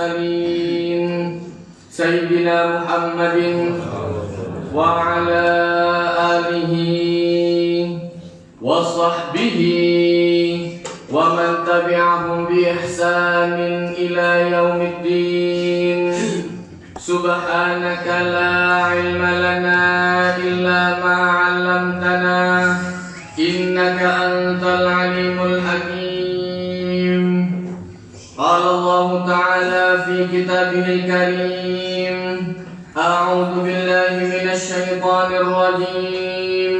المرسلين سيدنا محمد وعلى آله وصحبه ومن تبعهم بإحسان إلى يوم الدين. سبحانك لا علم لنا إلا ما علمتنا إنك أنت العليم الحكيم. قال الله تعالى في كتابه الكريم: أعوذ بالله من الشيطان الرجيم.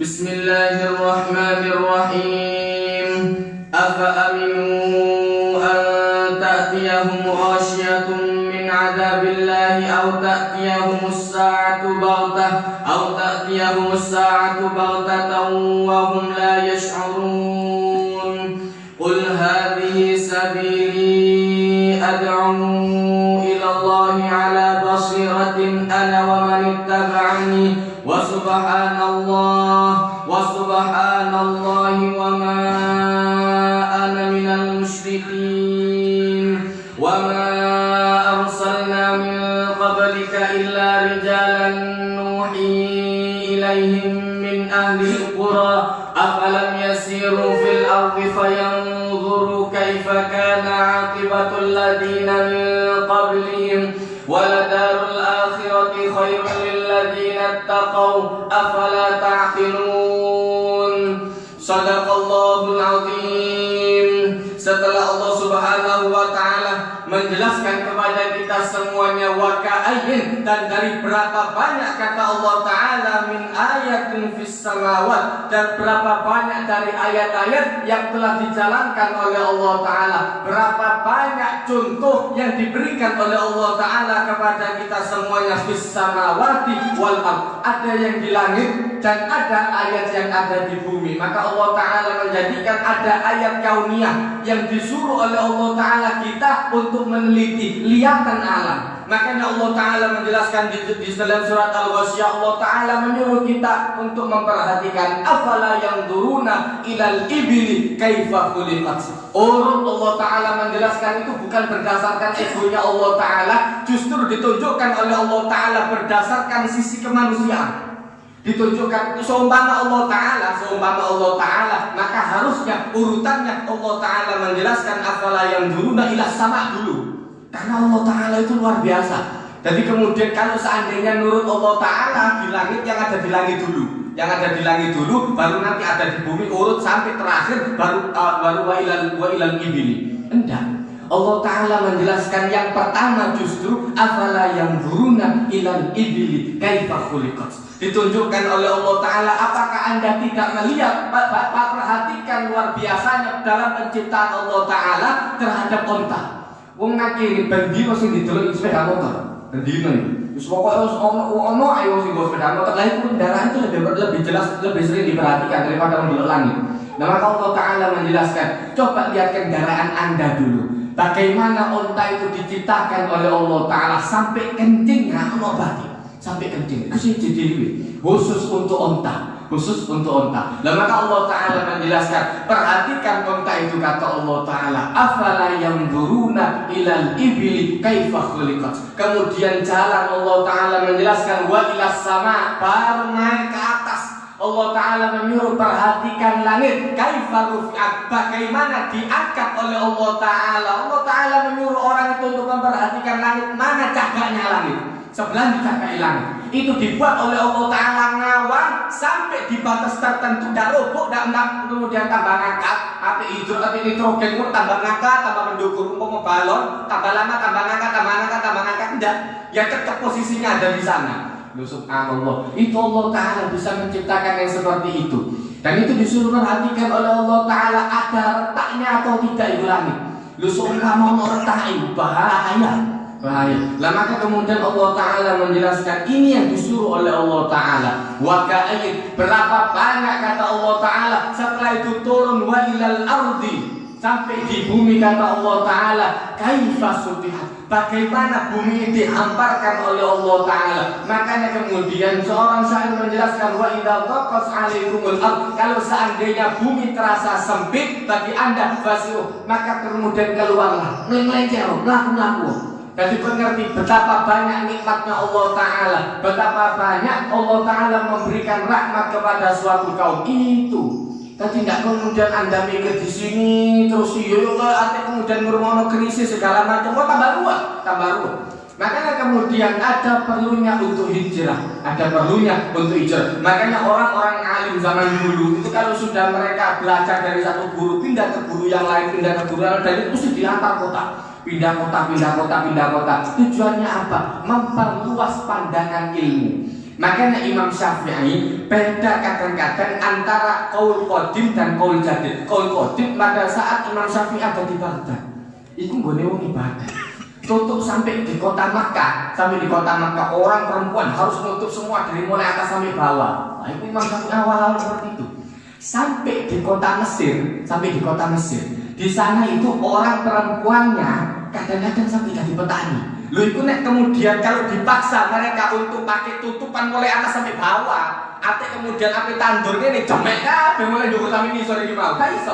بسم الله الرحمن الرحيم. أفأمنوا أن تأتيهم غاشية من عذاب الله أو تأتيهم الساعة بغتة وهم لا يشعرون. قل هذه سبيلي أدعو إلى الله على بصيرة أنا ومن اتبعني وسبحان الله وما أنا من المشركين. وما أرسلنا من قبلك إلا رجالا نوحي إليهم من أهل القرى أفلم يسيروا في الأرض فينظروا كيف كان عاقبة الذين من قبلهم ولدار الآخرة خير للذين اتقوا أفلا تعقلون. Sadaqallahul azim. Setelah Allah Subhanahu wa ta'ala menjelaskan kepada kita semuanya waka'ayyin, dan dari berapa banyak kata Allah ta'ala min ayatin fis samawat, dan berapa banyak dari ayat-ayat yang telah dijalankan oleh Allah ta'ala, berapa banyak contoh yang diberikan oleh Allah ta'ala kepada kita semuanya fis samawati wal ard. Ada yang di langit dan ada ayat yang ada di bumi. Maka Allah ta'ala menjadikan ada ayat kauniyah yang disuruh oleh Allah ta'ala kita untuk meneliti lihatan alam. Makanya Allah ta'ala menjelaskan di dalam surat Al-Ghasyiyah, Allah ta'ala menyuruh kita untuk memperhatikan afala yanzuruna ilal ibili kaifa khuliqat. Urut Allah ta'ala menjelaskan itu bukan berdasarkan egonya Allah ta'ala, justru ditunjukkan oleh Allah ta'ala berdasarkan sisi kemanusiaan. Ditunjukkan seumpama Allah ta'ala, maka harusnya urutannya Allah ta'ala menjelaskan afala yanzuruna ila sama dulu, karena Allah ta'ala itu luar biasa. Jadi kemudian kalau seandainya nurut Allah ta'ala di langit, yang ada di langit dulu, baru nanti ada di bumi, urut sampai terakhir baru wa ilal ibili. Enggak, Allah ta'ala menjelaskan yang pertama justru afala yanzuruna ilal ibili kaifa khuliqat. Ditunjukkan oleh Allah ta'ala, apakah anda tidak melihat, perhatikan luar biasanya dalam penciptaan Allah ta'ala terhadap onta. Wong ngakiri bendino sing didelok sepeda motor, bendino iki wis pokoke ono ae wong sing sepeda motor, lah itu kendaraan itu lebih jelas, lebih sering diperhatikan daripada mendelok langit. Nah, maka Allah ta'ala menjelaskan, coba lihat kendaraan anda dulu, bagaimana onta itu diciptakan oleh Allah ta'ala sampai kencingnya ono bati, sampai kencing itu sih jadi khusus untuk onta. Lah maka Allah ta'ala menjelaskan, perhatikan onta itu, kata Allah ta'ala afala yanzuruna ilal ibili kaifa khuliqat. Kemudian jalan Allah ta'ala menjelaskan wa ilas sama, baru naik ke atas. Allah ta'ala menyuruh perhatikan langit kaifa rufi'at, bagaimana diangkat oleh Allah ta'ala. Allah ta'ala menyuruh orang itu untuk memperhatikan langit, mana cagaknya langit, sebelah dicapai langit itu dibuat oleh Allah ta'ala ngawang sampai di batas tertentu, tidak roboh, tidak kemudian tambah ngangkat, api hidro, api nitrogen, tambah ngangkat, tambah mendukur, umpama balon, tambah lama, tambah ngangkat, tidak, ya tetap posisinya ada di sana. Subhanallah, itu Allah ta'ala bisa menciptakan yang seperti itu. Dan itu disuruh perhatikan oleh Allah ta'ala, ada retaknya atau tidak itu langit. Kamu mau retakin, bahaya. Lah maka kemudian Allah ta'ala menjelaskan, ini yang disuruh oleh Allah ta'ala. Waka'ayyin, berapa banyak kata Allah ta'ala setelah itu turun wa ilal ardi. Sampai di bumi kata Allah Ta'ala, kaifa sutihat, bagaimana bumi ini dihamparkan oleh Allah Ta'ala. Makanya kemudian seorang syair menjelaskan, wa idza taqas 'alaikumul ard, kalau seandainya bumi terasa sempit bagi Anda, fasiu, maka kemudian keluarlah, melenceng, melaku. Jadi mengerti betapa banyak nikmatnya Allah Ta'ala, betapa banyak Allah Ta'ala memberikan rahmat kepada suatu kaum itu. Tadi tidak kemudian Anda mikir di sini terus kemudian ngurungono krisis segala macam, tambah ruwet. Makanya kemudian ada perlunya untuk hijrah, Makanya orang-orang alim zaman dulu itu kalau sudah mereka belajar dari satu guru pindah ke guru yang lain, dan itu mesti diantar kota. Pindah kota. Tujuannya apa? Memperluas pandangan ilmu. Makanya Imam Syafi'i beda kadang-kadang antara qaul qadim dan qaul jadid. Qaul qadim pada saat Imam Syafi'i ada di Baghdad, itu nggone wong ibadah. Tutup sampai di kota Makkah, orang perempuan harus nutup semua dari mulai atas sampai bawah. Nah, itu Imam Syafi'i awal-awal seperti itu. Sampai di kota Mesir, di sana itu orang perempuannya kadang-kadang sampai jadi petani. Lu itu nek kemudian kalau dipaksa mereka untuk pakai tutupan mulai atas sampai bawah, kemudian tandurnya nih jemek mulai dhuwur sampai ngisor iki mau. Ka iso.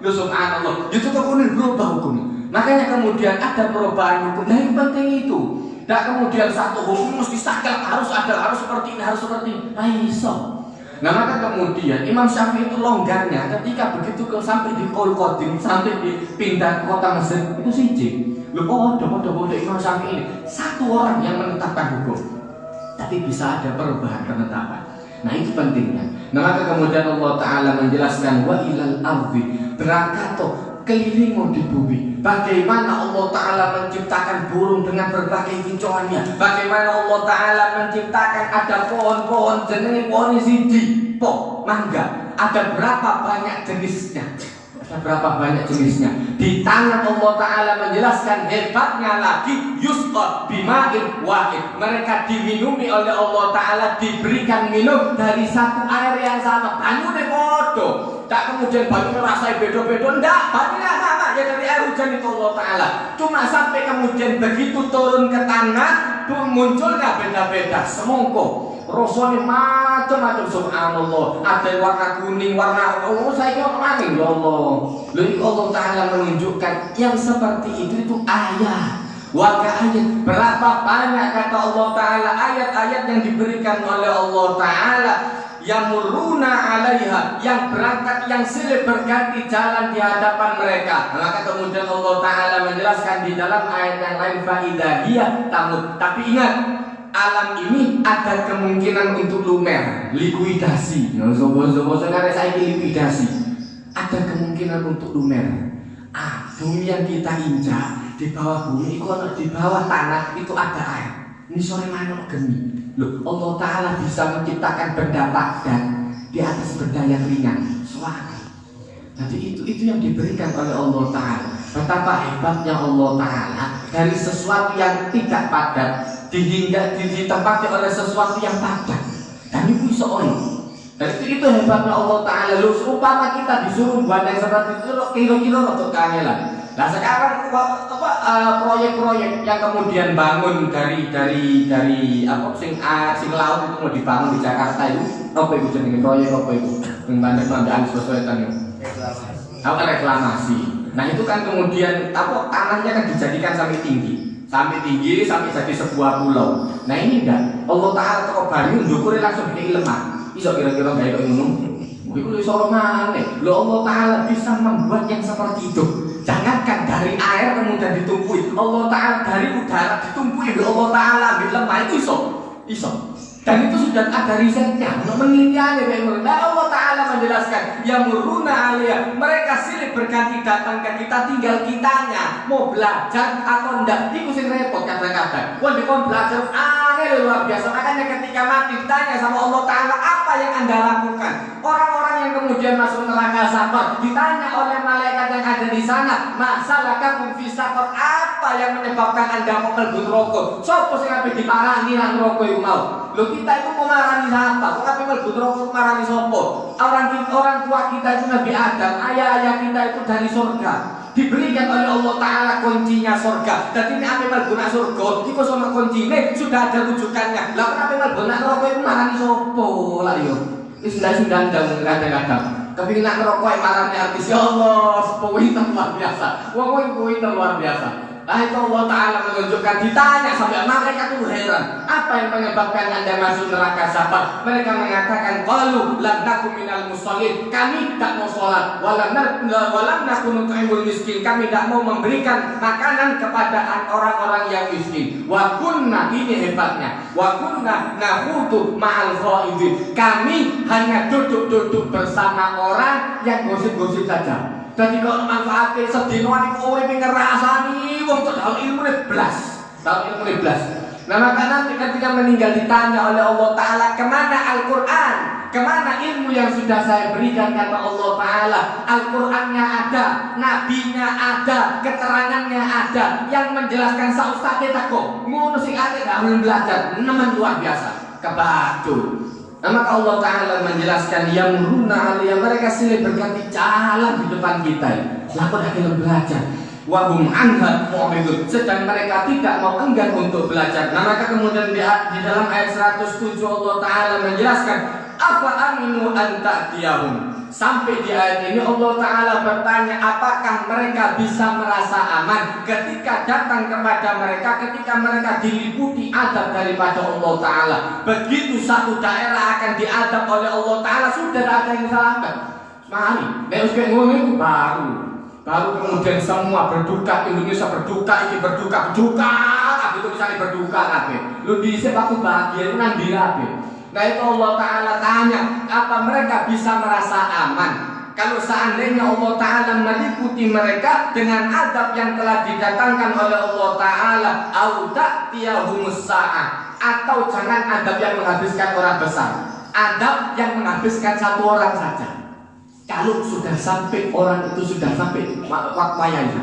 Lu subhanallah. Itu kemudian berubah hukum. Makanya kemudian ada perubahan hukum. Nah, yang penting itu. Tidak kemudian satu hukum mesti saklek harus seperti ini. Nah, iso. Nah, maka kemudian Imam Syafi'i itu longgarnya ketika begitu sampai di qaul qadim, sampai pindah ke kota Mesir itu siji. Lho bodoh Imam Syafi'i ini satu orang yang menetapkan hukum, tapi bisa ada perubahan penetapan. Nah, itu pentingnya. Nah, maka kemudian Allah Ta'ala menjelaskan wa ilal ardi, berangkatlah keliling di bumi. Bagaimana Allah Ta'ala menciptakan burung dengan berbagai kincauannya. Bagaimana Allah Ta'ala menciptakan ada pohon-pohon jenenge pohon siji, mangga. Ada berapa banyak jenisnya? Di tangan Allah Ta'ala menjelaskan hebatnya lagi, yusqa bima'in wahid. Mereka diminumi oleh Allah Ta'ala, diberikan minum dari satu air yang sama. Banyune podo. Tak kemudian banyune rasanya beda-beda. Enggak, banyune sama ya dari air hujan itu Allah Ta'ala. Cuma sampai kemudian begitu turun ke tanah, munculnya beda-beda semongko. Rasanya macam-macam, subhanallah. Ada warna kuning, warna saya kira maning ya Allah. Lalu Allah Ta'ala menunjukkan yang seperti itu ayat. Ayat berapa banyak kata Allah Ta'ala ayat-ayat yang diberikan oleh Allah Ta'ala yang muruna alaiha, yang berangkat, yang silih berganti jalan di hadapan mereka. Maka kemudian Allah Ta'ala menjelaskan di dalam ayat yang lain faidahiyah tamut. Tapi ingat, alam ini ada kemungkinan untuk lumer, likuidasi. Likuidasi. Ada kemungkinan untuk lumer. Bumi yang kita injak, di bawah bumi, di bawah tanah itu ada air. Ini sore mana geni. Loh, Allah Ta'ala bisa menciptakan benda padat di atas benda yang ringan, suara. Jadi itu yang diberikan oleh Allah Ta'ala. Betapa hebatnya Allah Ta'ala dari sesuatu yang tidak padat ditempati oleh sesuatu yang padat. Dan itu bisa orang. Dan itu hebatnya Allah Ta'ala. Lu umpama kita disuruh buat yang seperti itu kilo-kilo untuk kangelan. Nah, sekarang proyek-proyek yang kemudian bangun dari sing laut itu mau dibangun di Jakarta itu apa itu jenenge proyek apa itu? Yang bandar-bandar Baswedan itu. Reklamasi. Nah, itu kan kemudian tanahnya kan dijadikan sampai tinggi sampai jadi sebuah pulau. Nah, ini enggak Allah Ta'ala kok banyu ndukure langsung di lemah. Iso kira-kira gawe kok ngono. Iku iso maneh. Lho, Allah Ta'ala bisa membuat yang seperti itu. Jangankan dari air kemudian ditumpui, Allah Ta'ala dari udara ditumpui oleh Allah Ta'ala ambil lemah itu iso. Dan itu sudah ada risetnya, menelitiannya. Allah Ta'ala menjelaskan yang muruna aliyah, mereka silih berganti datang ke kita, tinggal kitanya mau belajar atau enggak. Itu sing repot kadang-kadang. Wah, dikon belajar aneh luar biasa. Makanya ketika mati ditanya sama Allah Ta'ala, apa yang Anda lakukan? Orang-orang yang kemudian masuk neraka saqar ditanya oleh malaikat yang ada di sana, masalah kamu fi saqar, Apa yang menyebabkan Anda mau mlebu neraka? Sopo sing ape diparani nang neraka iku mau? Lho kita itu mau marani siapa? Kok ape mlebu neraka marani sopo? Orang tua kita itu Nabi Adam, ayah-ayah kita itu dari surga. Diberikan oleh Allah Ta'ala kuncinya surga. Jadi ini ape mlebu nang surga, iku sono kuncine, sudah ada rujukannya. Lah kenapa mlebu nang neraka iku marani sopo? Lah yo. Wis sudah kadang-kadang. Tapi nak ngerokok marahnya artis, ya Allah, sepoi luar biasa. Wong kuwi luar biasa. Nah itu Allah Ta'ala menunjukkan, ditanya sampai mereka tuh heran, apa yang menyebabkan Anda masuk neraka sabar? Mereka mengatakan, qalu lam nakum minal musallin, kami tak mau sholat, walam nakun nut'imul miskin, kami tak mau memberikan makanan kepada orang-orang yang miskin. Wa kunna, ini hebatnya, wa kunna nahutu ma'al khaidin, kami hanya duduk-duduk bersama orang yang gosip-gosip saja. Jadi kalau manfaatnya sedinoan itu urip ngerasani wong tok dalam ilmune blas. Nah maka nanti ketika meninggal ditanya oleh Allah Ta'ala, kemana Al-Quran? Kemana ilmu yang sudah saya berikan? Kata Allah Ta'ala, Al-Qurannya ada, nabinya ada, keterangannya ada, yang menjelaskan saustate tako ngono sing ate gak belajar nemen luar biasa kebatul. Nah, maka Allah Ta'ala menjelaskan yang runa aliyah, mereka silih berganti jalan di depan kita. Lakukan akhirnya belajar. Wahum anha mu'ridun, sedang mereka tidak mau enggan untuk belajar. Nah maka kemudian di dalam ayat 107 Allah Ta'ala menjelaskan, apa aminu an ta'tiyahum. Sampai di ayat ini Allah Ta'ala bertanya, apakah mereka bisa merasa aman ketika datang kepada mereka, ketika mereka diliputi adab daripada Allah Ta'ala. Begitu satu daerah akan diadab oleh Allah Ta'ala, sudah ada yang salahkan. Mari, harus kayak ngomong itu baru kemudian semua berduka, Indonesia berduka, ini berduka, itu misalnya berduka kabeh. Lu dhisik waktu bahagia nang ndi kabeh. Nah itu Allah Ta'ala tanya, apa mereka bisa merasa aman kalau seandainya Allah Ta'ala meliputi mereka dengan adab yang telah didatangkan oleh Allah Ta'ala, au ta'tiyahumus sa'ah, atau jangan adab yang menghabiskan orang besar, adab yang menghabiskan satu orang saja. Kalau sudah sampai orang itu sudah sampai waktu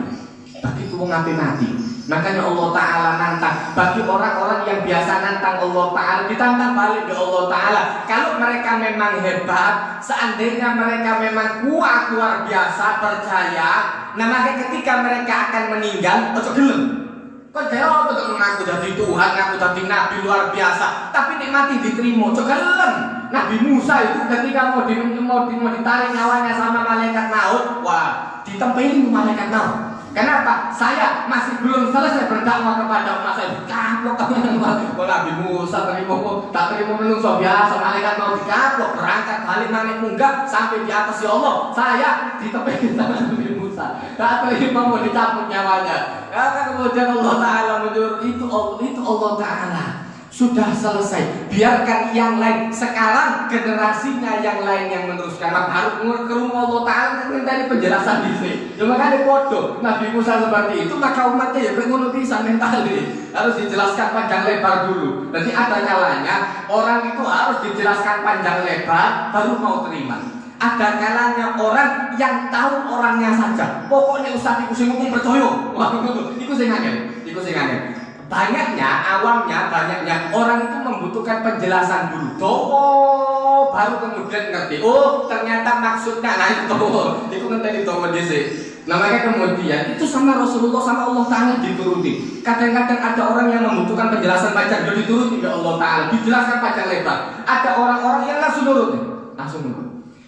begitu mau mati. Makanya Allah Ta'ala nantang bagi orang-orang yang biasa nantang Allah Ta'ala, ditantang balik ke Allah Ta'ala. Kalau mereka memang hebat, seandainya mereka memang kuat luar biasa, percaya, nah maka ketika mereka akan meninggal, ojo gelem. Kok jauh betul mengaku jadi Tuhan, ngaku jadi Nabi luar biasa, tapi nikmati diterima, ojo gelem. Nabi Musa itu ketika mau ditarik nyawanya sama malaikat maut, wah ditempelin ke malaikat maut. Kenapa? Saya masih belum selesai berdakwah kepada umat saya. Dikaplok Nabi Musa tak terima menungso biasa, malaikat mau dikaplok, berangkat balik naik munggah sampai di atas ya Allah. Saya ditempelin sama Nabi Musa. Tak terima mau dicabut nyawanya. Karena kemudian Allah Ta'ala menyuruh itu Allah Ta'ala. Sudah selesai, biarkan yang lain. Sekarang generasinya yang lain yang meneruskan. Harus ke rumah Allah Ta'ala dari penjelasan di sini. Cuma kan bodoh Nabi Musa seperti itu, maka umatnya ya berngono bisa mentali. Harus dijelaskan panjang lebar dulu. Jadi ada kalanya orang itu harus dijelaskan panjang lebar baru mau terima. Ada kalanya orang yang tahu orangnya saja. Pokoknya ustaz iku sing ngomong percaya. Wah, iku sing angel. Banyaknya orang itu membutuhkan penjelasan dulu. Baru kemudian ngerti. Oh, ternyata maksudnya itu ngenteni domo dhisik. Nah, maka kemudian itu sama Rasulullah sama Allah Ta'ala dituruti. Kadang-kadang ada orang yang membutuhkan penjelasan panjang, jadi dituruti oleh Allah Ta'ala, dijelaskan panjang lebar. Ada orang-orang yang langsung nurut.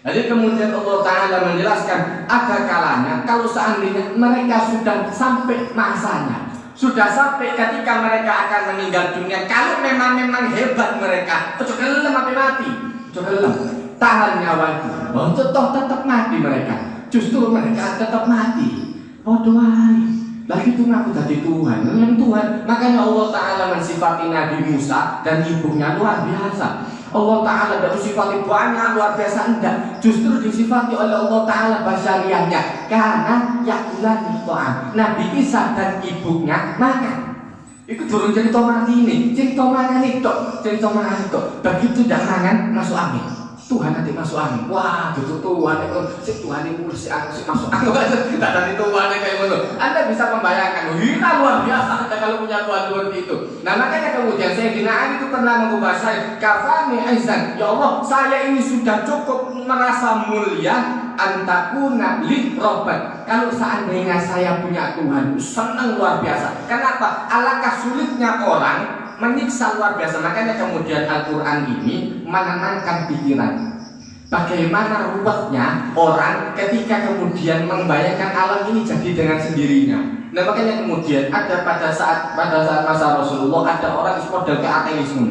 Jadi kemudian Allah Ta'ala menjelaskan, ada kalanya kalau seandainya mereka sudah sampai masanya, sudah sampai ketika mereka akan meninggal dunia, kalau memang hebat mereka, ojo gelem sampai mati, ojo gelem, tahan nyawa itu, tetap mati mereka, justru mereka tetap mati. Oh doai, lagi itu ngaku jadi Tuhan, memang Tuhan. Makanya Allah Ta'ala mensifati Nabi Musa dan ibunya luar biasa. Allah Ta'ala tidak disifati banyak luar biasa, enggak, justru disifati oleh Allah Ta'ala basyariahnya, karena yakulan ta'am. Nabi Isa dan ibunya makan. Itu turun cerita mati ini, cerita mangan itu, begitu dah mangan masuk angin. Tuhan nanti masuk angin. Wah, itu Tuhan itu si Tuhan itu si masuk angin. Tak ada Tuhan kayak gitu. Anda bisa membayangkan, kita luar biasa Anda kalau punya Tuhan seperti itu. Nah makanya kemudian Sayyidina Ali itu pernah mengubah saya, kafani aizan. Ya Allah, saya ini sudah cukup merasa mulia antakuna li robban. Kalau seandainya saya punya Tuhan, senang luar biasa. Kenapa? Alangkah sulitnya orang menyiksa luar biasa. Makanya kemudian Al-Quran ini menenangkan pikiran. Bagaimana ruwetnya orang ketika kemudian membayangkan alam ini jadi dengan sendirinya. Nah makanya kemudian ada pada saat masa Rasulullah ada orang model ke ateisme.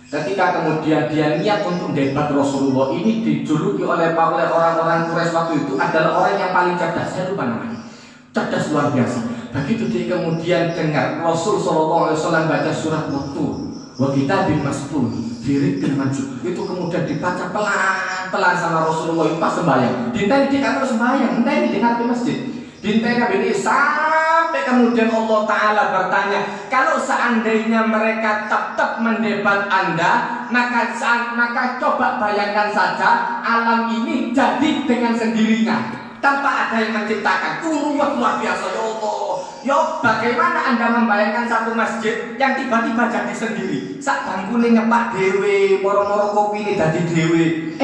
Ketika kemudian dia niat untuk debat Rasulullah, ini dijuluki oleh orang-orang Quraisy waktu itu adalah orang yang paling cerdas. Saya lupa namanya. Cerdas luar biasa. Begitu dia kemudian dengar Rasul SAW baca surat Tur, wa kitabim mastur, dirikin maju, itu kemudian dibaca pelan-pelan sama Rasulullah itu pas sembahyang. Dintai di kamar sembahyang, dintai di masjid, dintai ini sampai kemudian Allah Taala bertanya, kalau seandainya mereka tetap mendebat Anda, maka coba bayangkan saja alam ini jadi dengan sendirinya, tanpa ada yang menciptakan. Ruwet luar biasa ya Allah. Ya bagaimana Anda membayangkan satu masjid yang tiba-tiba jadi sendiri? Sak bangkune nyepak dhewe, moro-moro kopine dadi dhewe.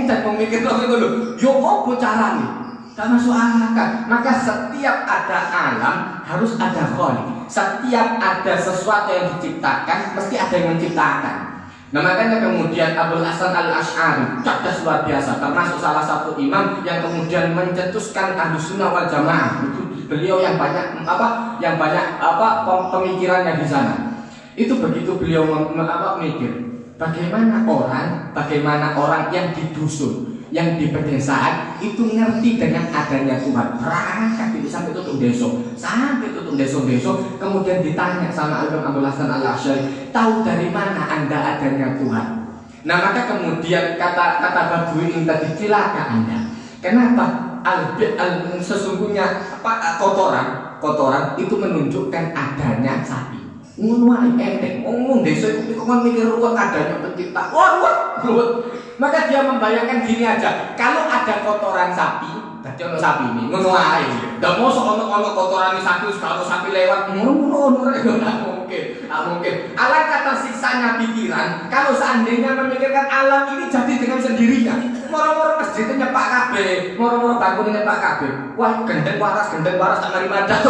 Dan memikir kok ngono. Yo opo carane? Tak masuk akal. Maka setiap ada alam harus ada khaliq. Setiap ada sesuatu yang diciptakan mesti ada yang menciptakan. Nah makanya kemudian Abul Hasan Al-Asy'ari cerdas luar biasa, termasuk salah satu imam yang kemudian mencetuskan Ahlussunnah wal Jamaah. Itu beliau yang banyak pemikirannya di sana. Itu begitu beliau mikir, bagaimana orang yang di dusun, yang di pedesaan itu ngerti dengan adanya Tuhan. Berangkat itu sampai tutup desa, kemudian ditanya sama Imam Abul Hasan Al-Asy'ari, tahu dari mana Anda adanya Tuhan? Nah maka kemudian kata Baduin tadi, celaka Anda. Kenapa? Sesungguhnya kotoran itu menunjukkan adanya sapi. Ngono ae ngomong desa itu kok mikir ruwet adanya pencipta. Wah ruwet. Maka dia membayangkan gini aja, kalau ada kotoran sapi, dadi ono sapi ini, ngono ae. Ndak mosok ono kotoran sapi kalau sapi lewat ngono mungkin. Alangkah tersiksanya pikiran kalau seandainya memikirkan alam ini jadi dengan sendirinya. Moro-moro masjid nyepak kabeh, moro-moro bangun nyepak kabeh. Wah, gendeng waras tak mari madah.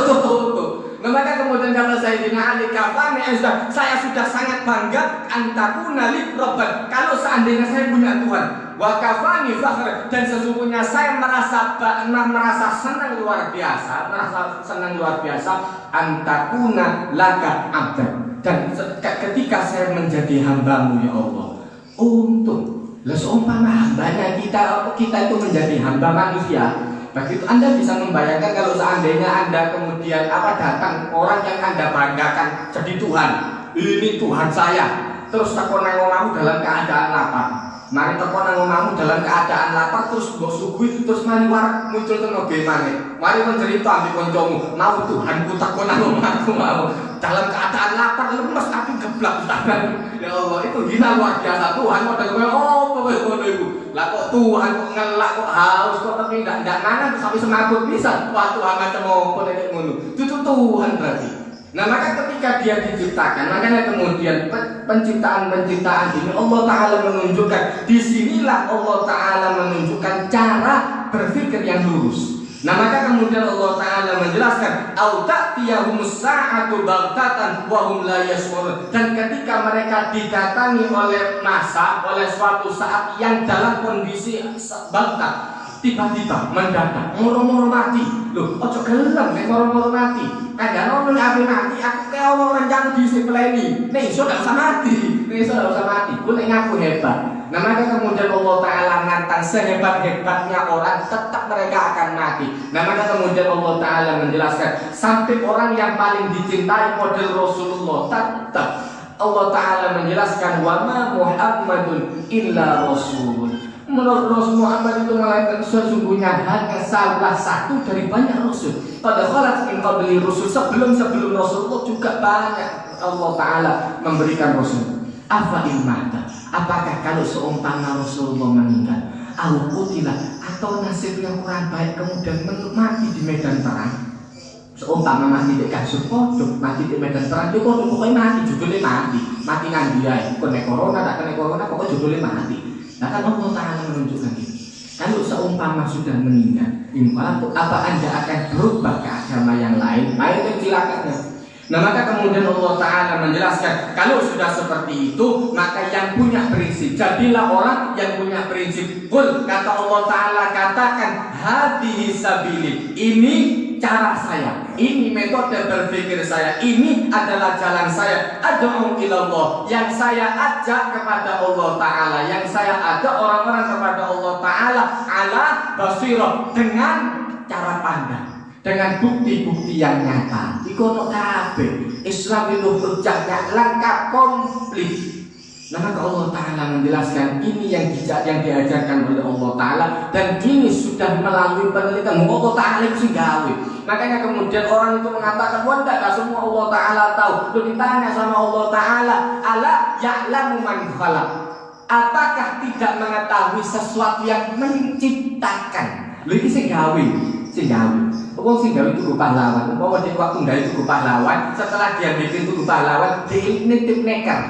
Nah, maka kemudian kata Sayyidina Ali, kafani azza, saya sudah sangat bangga antakuna li robban. Kalau seandainya saya punya Tuhan, wa kafani fakhr, dan sesungguhnya saya merasa senang luar biasa antakuna laka abdan. Dan ketika saya menjadi hambamu ya Allah, untung seumpama hambanya kita itu menjadi hamba manusia. Begitu Anda bisa membayangkan kalau seandainya Anda kemudian datang orang yang Anda banggakan jadi Tuhan. Ini Tuhan saya. Terus tekon nang omahmu dalam keadaan lapar. Mari tekon nang omahmu dalam keadaan lapar terus mbok suguhi terus mari warak muncul tenaga maneh. Mari mencerita ambek kancamu, mau Tuhanku tekon nang omahku mau. Dalam keadaan lapar lemes tapi geblak tangan. Ya Allah, itu hina luar biasa. Tuhan model kowe opo kowe ngono iku. Lah kok Tuhan kok ngelak kok haus kok tapi ndak mangan sampai semabut pisan. Wah Tuhan macam opo nek ngono. Itu Tuhan berarti. Nah maka ketika dia diciptakan, makanya kemudian penciptaan ini Allah Ta'ala menunjukkan, disinilah Allah Ta'ala menunjukkan cara berpikir yang lurus. Nah maka kemudian Allah Ta'ala menjelaskan, au ta'tiyahumus sa'atu baghtatan wa hum la yash'urun. Dan ketika mereka didatangi oleh suatu saat yang dalam kondisi baghtah, tiba-tiba mendadak, moro-moro mati. Loh, ojo gelem nek moro-moro mati. Kadang ono nek mati, aku kayak ono rencana disipleni. Nek iso gak usah mati. Ku nek ngaku hebat. Nah maka kemudian Allah Ta'ala nantang sehebat-hebatnya orang tetap mereka akan mati. Nah maka kemudian Allah Ta'ala menjelaskan sampai orang yang paling dicintai model Rasulullah tetap Allah Ta'ala menjelaskan wa ma Muhammadun illa rasul. Menurut Rasul Muhammad itu melainkan sesungguhnya hanya salah satu dari banyak rasul. Pada khalat min qabli rasul, sebelum Rasulullah juga banyak Allah Ta'ala memberikan rasul. Afa imata, apakah kalau seumpama Rasulullah meninggal, au qutila, atau nasibnya kurang baik kemudian mati di medan perang. Seumpama mati di kasur kodok, mati di medan perang, itu kodok pokoknya mati, judulnya mati nang dia, kena corona, tak kena corona, pokoknya judulnya mati. Nah kan Allah Ta'ala menunjukkan itu. Kalau seumpama sudah meninggal, apa Anda akan berubah ke agama yang lain? Ayo silakan. Nah maka kemudian Allah Ta'ala menjelaskan, kalau sudah seperti itu, maka yang punya prinsip, jadilah orang yang punya prinsip. Qul, kata Allah Ta'ala, katakan, hadihi sabili, ini cara saya, ini metode berpikir saya, ini adalah jalan saya, ad'u ilallah, yang saya ajak kepada Allah Ta'ala, yang saya ajak orang-orang kepada Allah Ta'ala, ala basirah, dengan cara pandang, dengan bukti-bukti yang nyata. Ikono kabeh Islam itu hujjahnya lengkap komplit. Nah maka Allah Ta'ala menjelaskan ini yang diajarkan oleh Allah Ta'ala, dan ini sudah melalui penelitian Allah Ta'ala itu gawe. Makanya kemudian orang itu mengatakan, wah enggak semua Allah Ta'ala tahu. Lalu ditanya sama Allah Ta'ala, ala ya'lamu man khalaq, apakah tidak mengetahui sesuatu yang menciptakan? Lalu ini sing gawe. Wong sing gawe itu pahlawan. Umpama dia waktu gawe itu pahlawan, setelah dia bikin itu pahlawan, dia nitip neker,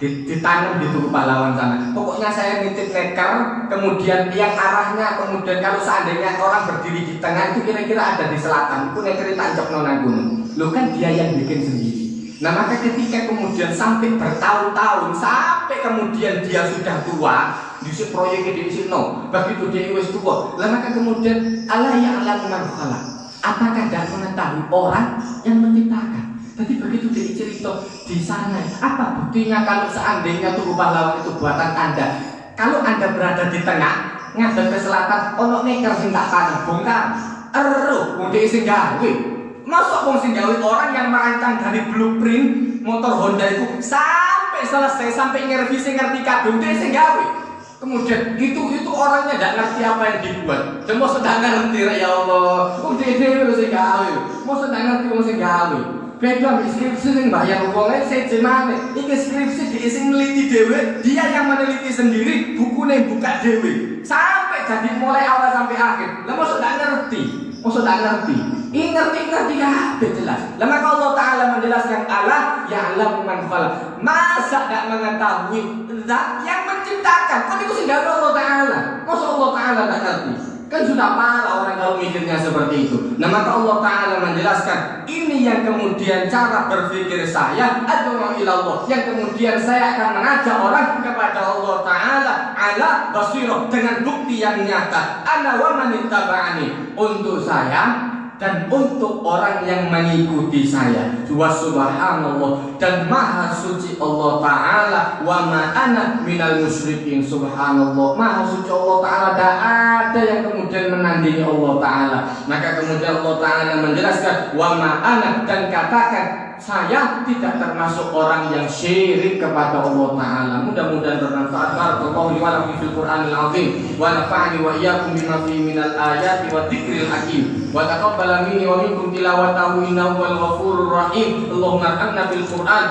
ditanam di tubuh pahlawan sana. Pokoknya saya nitip neker, kemudian yang arahnya, kemudian kalau seandainya orang berdiri di tengah itu kira-kira ada di selatan, itu neker tancap nona gunung. Lo kan dia yang bikin sendiri. Nah maka ketika kemudian sampai bertahun-tahun, sampai kemudian dia sudah tua, diisi proyeknya diisi begitu dia wis tua, lah maka kemudian Allah ya'lamu man khalaq, apakah tidak mengetahui orang yang menciptakan. Jadi begitu dia cerita di sana, apa buktinya kalau seandainya tubuh pahlawan itu buatan Anda? Kalau Anda berada di tengah, ngadep ke selatan, ono neker sing tak tanam bongkar, udah sing gawe. Masuk wong sing gawe orang yang merancang dari blueprint motor Honda itu sampai selesai, sampai ngerti kadung dia sing gawe. Kemudian itu orangnya tidak ngerti apa yang dibuat. Cuma sedang ngerti ya Allah. Dia sing gawe. Mau sedang ngerti wong sing gawe. Beda skripsi sing bayar wong seje maneh. Iki skripsi diisi neliti dhewe, dia yang meneliti sendiri, bukunya buka dhewe. Sampai jadi mulai awal sampai akhir. Lah mau sedang ngerti. Ini ngerti kabeh jelas. Lah maka Allah Ta'ala menjelaskan Allah ya'lamu man khalaq. Masa tidak mengetahui zat yang menciptakan? Kan itu sing gawe Allah Ta'ala. Masa Allah Ta'ala tidak ngerti? Kan sudah parah orang kalau mikirnya seperti itu. Nah maka Allah Ta'ala menjelaskan, ini yang kemudian cara berpikir saya, ad'u ilallah, yang kemudian saya akan mengajak orang kepada Allah Ta'ala ala basirah, dengan bukti yang nyata. Ana wa man ittaba'ani, untuk saya dan untuk orang yang mengikuti saya. Wa subhanallah, dan maha suci Allah Ta'ala, wa ma ana minal musyrikin. Subhanallah, maha suci Allah Ta'ala, tidak ada yang kemudian menandingi Allah Ta'ala. Maka kemudian Allah Ta'ala menjelaskan, wa ma ana, dan katakan saya tidak termasuk orang yang syirik kepada Allah Ta'ala. Mudah-mudahan bermanfaat. Barakallahu li wa lakum fil Qur'anil azim, wa nafa'ani wa iyyakum bima fihi minal ayati wa dzikril hakim, wa taqabbala minni wa minkum tilawatahu innahu wal ghafurur rahim. Allahumma arhamna bil Qur'an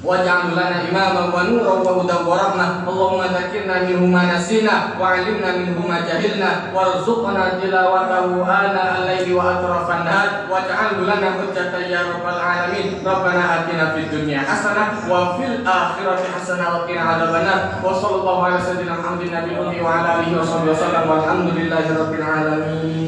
waj'al lana imaman wa nuran wa hudan wa rahmah. Allahumma dzakirna minhu ma nasina wa 'allimna minhu ma jahilna warzuqna tilawatahu ana al-laili wa atrafan nahar waj'al lana hujjatan ya rabbal alamin. Rabbana atina fid dunya hasanah wa fil akhirati hasanah wa qina adzabannar. Wa sallallahu ala sayyidina Muhammadin nabiyyi wa ala alihi wa sahbihi wasallam walhamdulillahi rabbil alamin.